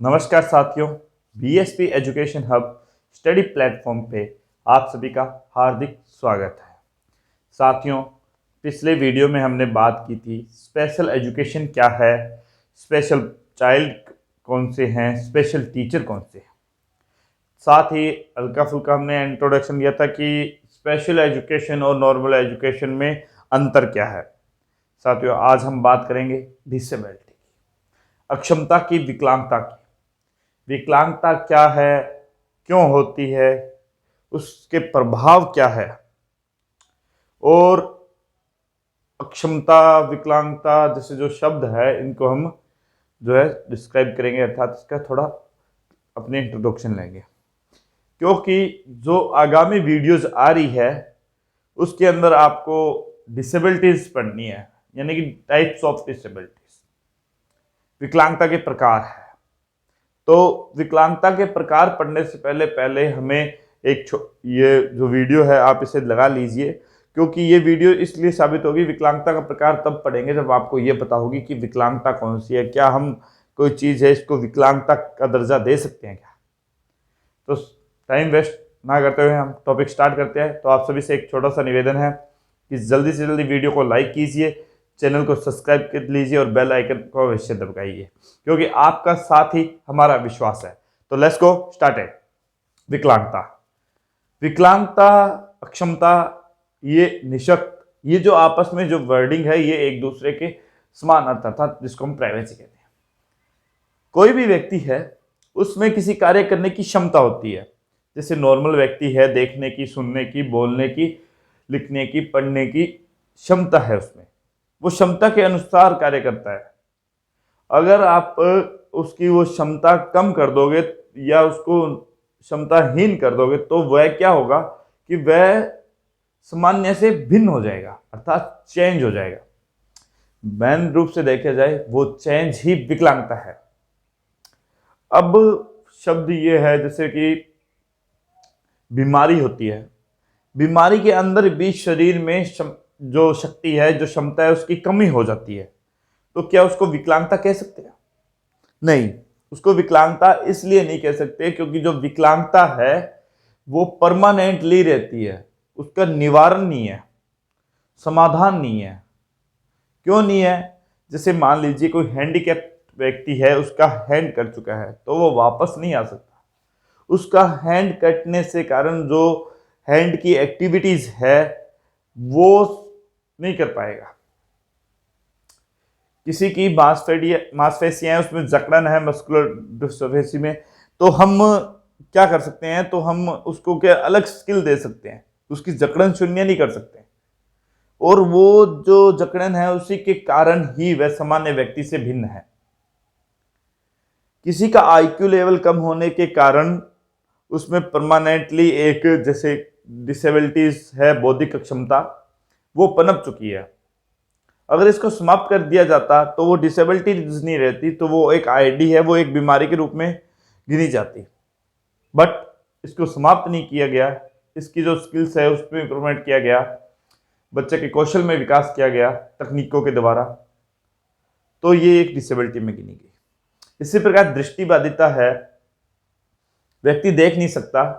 नमस्कार साथियों, BSP education hub study platform पे आप सभी का हार्दिक स्वागत है। साथियों, पिछले वीडियो में हमने बात की थी स्पेशल एजुकेशन क्या है, स्पेशल चाइल्ड कौन से हैं, स्पेशल टीचर कौन से हैं। साथ ही हल्का फुल्का हमने इंट्रोडक्शन दिया था कि स्पेशल एजुकेशन और नॉर्मल एजुकेशन में अंतर क्या है। साथियों, आज हम बात करेंगे डिसेबिलिटी की, अक्षमता की, विकलांगता की। विकलांगता क्या है, क्यों होती है, उसके प्रभाव क्या है, और अक्षमता, विकलांगता जैसे जो शब्द है इनको हम जो है डिस्क्राइब करेंगे, अर्थात इसका थोड़ा अपने इंट्रोडक्शन लेंगे। क्योंकि जो आगामी वीडियोस आ रही है उसके अंदर आपको डिसेबिलिटीज पढ़नी है, यानी कि टाइप्स ऑफ डिसेबिलिटीज, विकलांगता के प्रकार है। तो विकलांगता के प्रकार पढ़ने से पहले पहले हमें ये जो वीडियो है आप इसे लगा लीजिए, क्योंकि ये वीडियो इसलिए साबित होगी। विकलांगता का प्रकार तब पढ़ेंगे जब आपको ये पता होगी कि विकलांगता कौन सी है, क्या हम कोई चीज़ है इसको विकलांगता का दर्जा दे सकते हैं क्या। तो टाइम वेस्ट ना करते हुए हम टॉपिक स्टार्ट करते हैं। तो आप सभी से एक छोटा सा निवेदन है कि जल्दी से जल्दी वीडियो को लाइक कीजिए, चैनल को सब्सक्राइब कर लीजिए और बेल आइकन को अवश्य दबाइए, क्योंकि आपका साथ ही हमारा विश्वास है। तो लेट्स गो स्टार्टेड। विकलांगता, विकलांगता, अक्षमता, ये निशक्त, ये जो आपस में जो वर्डिंग है ये एक दूसरे के समान अर्थ, अर्थात जिसको हम प्राइवेसी कहते हैं। कोई भी व्यक्ति है उसमें किसी कार्य करने की क्षमता होती है। जैसे नॉर्मल व्यक्ति है, देखने की, सुनने की, बोलने की, लिखने की, पढ़ने की क्षमता है उसमें, वो क्षमता के अनुसार कार्य करता है। अगर आप उसकी वो क्षमता कम कर दोगे या उसको क्षमताहीन कर दोगे तो वह क्या होगा कि वह सामान्य से भिन्न हो जाएगा, अर्थात चेंज हो जाएगा। मेन रूप से देखा जाए वो चेंज ही विकलांगता है। अब शब्द ये है जैसे कि बीमारी होती है, बीमारी के अंदर भी शरीर में जो शक्ति है, जो क्षमता है, उसकी कमी हो जाती है। तो क्या उसको विकलांगता कह सकते हैं? नहीं, उसको विकलांगता इसलिए नहीं कह सकते क्योंकि जो विकलांगता है वो परमानेंटली रहती है, उसका निवारण नहीं है, समाधान नहीं है। क्यों नहीं है? जैसे मान लीजिए कोई हैंडीकैप व्यक्ति है, उसका हैंड कट चुका है तो वो वापस नहीं आ सकता। उसका हैंड कटने से कारण जो हैंड की एक्टिविटीज है वो नहीं कर पाएगा। किसी की मांसपेशियां हैं, उसमें जकड़न है मस्कुलर डिस्ट्रोफी में, तो हम क्या कर सकते हैं, तो हम उसको क्या अलग स्किल दे सकते हैं, उसकी जकड़न शून्य नहीं कर सकते, और वो जो जकड़न है उसी के कारण ही वह सामान्य व्यक्ति से भिन्न है। किसी का आईक्यू लेवल कम होने के कारण उसमें परमानेंटली एक जैसे डिसेबिलिटीज है, बौद्धिक अक्षमता, वो पनप चुकी है। अगर इसको समाप्त कर दिया जाता तो वो डिसेबिलिटी नहीं रहती, तो वो एक आईडी है, वो एक बीमारी के रूप में गिनी जाती। बट इसको समाप्त नहीं किया गया, इसकी जो स्किल्स है उस पर इंप्रूवमेंट किया गया, बच्चे के कौशल में विकास किया गया तकनीकों के द्वारा, तो ये एक डिसेबिलिटी में गिनी गई। इसी प्रकार दृष्टिबाधिता है, व्यक्ति देख नहीं सकता।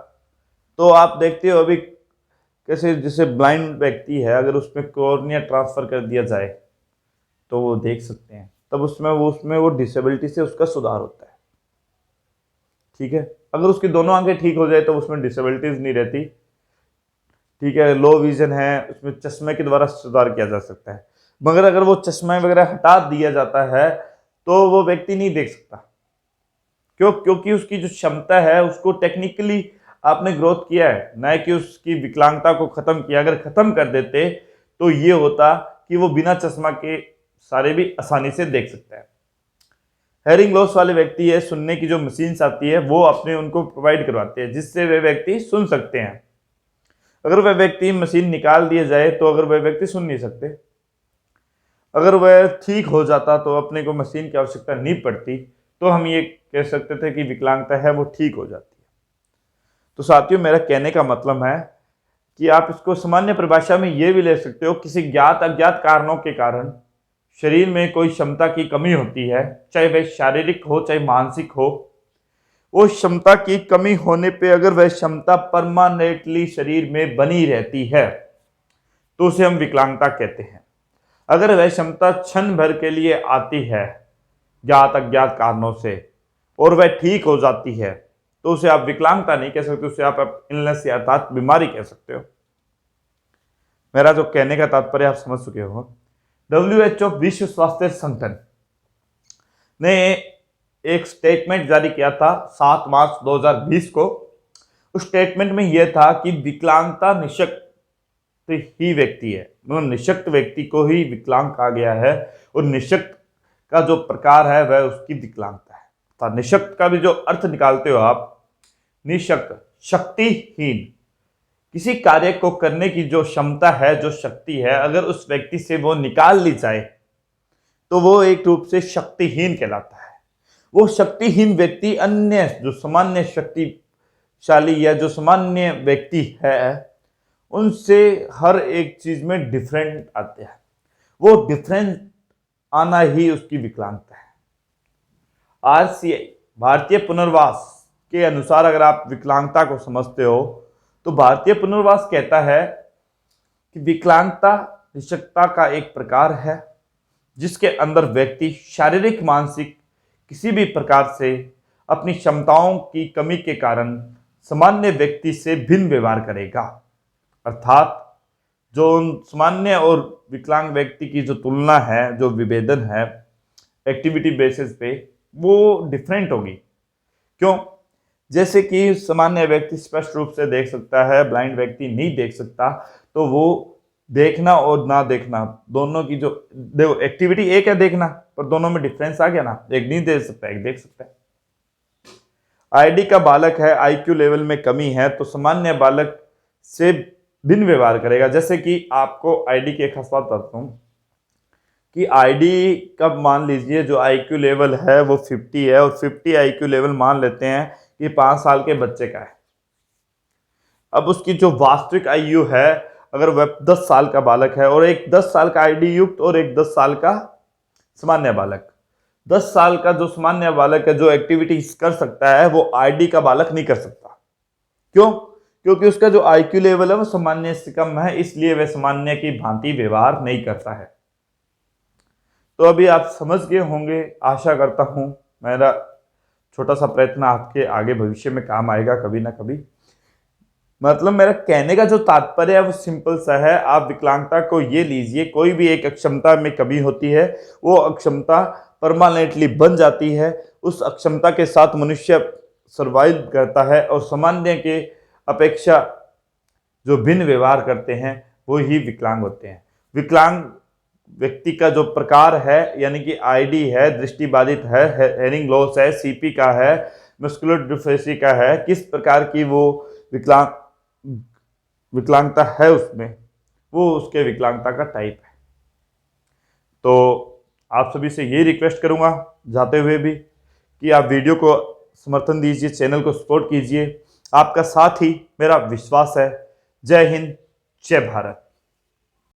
तो आप देखते हो अभी कैसे जैसे ब्लाइंड व्यक्ति है, अगर उसमें कॉर्निया ट्रांसफर कर दिया जाए तो वो देख सकते हैं, तब उसमें वो डिसेबिलिटी से उसका सुधार होता है। ठीक है, अगर उसकी दोनों आंखें ठीक हो जाए तो उसमें डिसेबिलिटीज नहीं रहती। ठीक है, लो विजन है, उसमें चश्मे के द्वारा सुधार किया जा सकता है। मगर अगर वो चश्मा वगैरह हटा दिया जाता है तो वो व्यक्ति नहीं देख सकता। क्योंकि उसकी जो क्षमता है उसको टेक्निकली आपने ग्रोथ किया है, न कि उसकी विकलांगता को खत्म किया। अगर खत्म कर देते तो ये होता कि वो बिना चश्मा के सारे भी आसानी से देख सकता है। हेयरिंग लॉस वाले व्यक्ति है, सुनने की जो मशीन्स आती है वो अपने उनको प्रोवाइड करवाते हैं जिससे वे व्यक्ति सुन सकते हैं। अगर वह व्यक्ति मशीन निकाल दिया जाए तो अगर वह व्यक्ति सुन नहीं सकते। अगर वह ठीक हो जाता तो अपने को मशीन की आवश्यकता नहीं पड़ती, तो हम ये कह सकते थे कि विकलांगता है वो ठीक हो जाती है। तो साथियों, मेरा कहने का मतलब है कि आप इसको सामान्य परिभाषा में ये भी ले सकते हो, किसी ज्ञात अज्ञात कारणों के कारण शरीर में कोई क्षमता की कमी होती है, चाहे वह शारीरिक हो चाहे मानसिक हो, वो क्षमता की कमी होने पे अगर वह क्षमता परमानेंटली शरीर में बनी रहती है तो उसे हम विकलांगता कहते हैं। अगर वह क्षमता क्षण भर के लिए आती है ज्ञात अज्ञात कारणों से और वह ठीक हो जाती है तो उसे आप विकलांगता नहीं कह सकते, उसे आप इलनेस या अर्थात बीमारी कह सकते हो। मेरा जो कहने का तात्पर्य आप समझ चुके हो। WHO विश्व स्वास्थ्य संगठन ने एक स्टेटमेंट जारी किया था 7 मार्च 2020 को। उस स्टेटमेंट में यह था कि विकलांगता निःशक्त ही व्यक्ति है, मतलब निःशक्त व्यक्ति को ही विकलांग कहा गया है और निःशक्त का जो प्रकार है वह उसकी विकलांगता है। तो निःशक्त का भी जो अर्थ निकालते हो आप, निःशक्त शक्तिहीन, किसी कार्य को करने की जो क्षमता है, जो शक्ति है, अगर उस व्यक्ति से वो निकाल ली जाए तो वो एक रूप से शक्तिहीन कहलाता है। वो शक्तिहीन व्यक्ति अन्य जो सामान्य शक्तिशाली या जो सामान्य व्यक्ति है उनसे हर एक चीज में डिफरेंट आते हैं। वो डिफरेंट आना ही उसकी विकलांगता है। RCI भारतीय पुनर्वास के अनुसार अगर आप विकलांगता को समझते हो तो भारतीय पुनर्वास कहता है कि विकलांगता निःशक्तता का एक प्रकार है जिसके अंदर व्यक्ति शारीरिक मानसिक किसी भी प्रकार से अपनी क्षमताओं की कमी के कारण सामान्य व्यक्ति से भिन्न व्यवहार करेगा। अर्थात जो सामान्य और विकलांग व्यक्ति की जो तुलना है, जो विभेदन है एक्टिविटी बेसिस पे, वो डिफरेंट होगी। क्यों? जैसे कि सामान्य व्यक्ति स्पष्ट रूप से देख सकता है, ब्लाइंड व्यक्ति नहीं देख सकता, तो वो देखना और ना देखना दोनों की जो देखो एक्टिविटी एक है देखना, पर दोनों में डिफरेंस आ गया ना, एक नहीं देख सकता एक देख सकता है। आईडी का बालक है, IQ लेवल में कमी है तो सामान्य बालक से भिन्न व्यवहार करेगा। जैसे कि आपको आईडी की एक खास बात बताता हूँ कि आईडी का मान लीजिए जो IQ लेवल है वो 50 है और 50 IQ लेवल मान लेते हैं कि 5 साल के बच्चे का है। अब उसकी जो वास्तविक आयु है, अगर वह 10 साल का बालक है और एक 10 साल का आईडी युक्त और एक 10 साल का सामान्य बालक, 10 साल का जो सामान्य बालक है जो एक्टिविटीज कर सकता है वो आईडी का बालक नहीं कर सकता। क्यों? क्योंकि उसका जो IQ लेवल है वो सामान्य से कम है, इसलिए वह सामान्य की भांति व्यवहार नहीं करता है। तो अभी आप समझ गए होंगे, आशा करता हूं मेरा छोटा सा प्रयत्न आपके आगे भविष्य में काम आएगा कभी ना कभी। मतलब मेरा कहने का जो तात्पर्य है वो सिंपल सा है। आप विकलांगता को ये लीजिए, कोई भी एक अक्षमता में कमी होती है, वो अक्षमता परमानेंटली बन जाती है। उस अक्षमता के साथ मनुष्य सर्वाइव करता है और सामान्य के अपेक्षा जो भिन्न व्यवहार करते हैं वो ही विकलांग होते हैं। विकलांग व्यक्ति का जो प्रकार है यानी कि आईडी है, दृष्टिबाधित है, हेयरिंग लॉस है, CP का है, मस्कुलर डिस्ट्रोफी का है, किस प्रकार की वो विकलांगता है उसमें, वो उसके विकलांगता का टाइप है। तो आप सभी से ये रिक्वेस्ट करूंगा जाते हुए भी कि आप वीडियो को समर्थन दीजिए, चैनल को सपोर्ट कीजिए। आपका साथ ही मेरा विश्वास है। जय हिंद, जय भारत।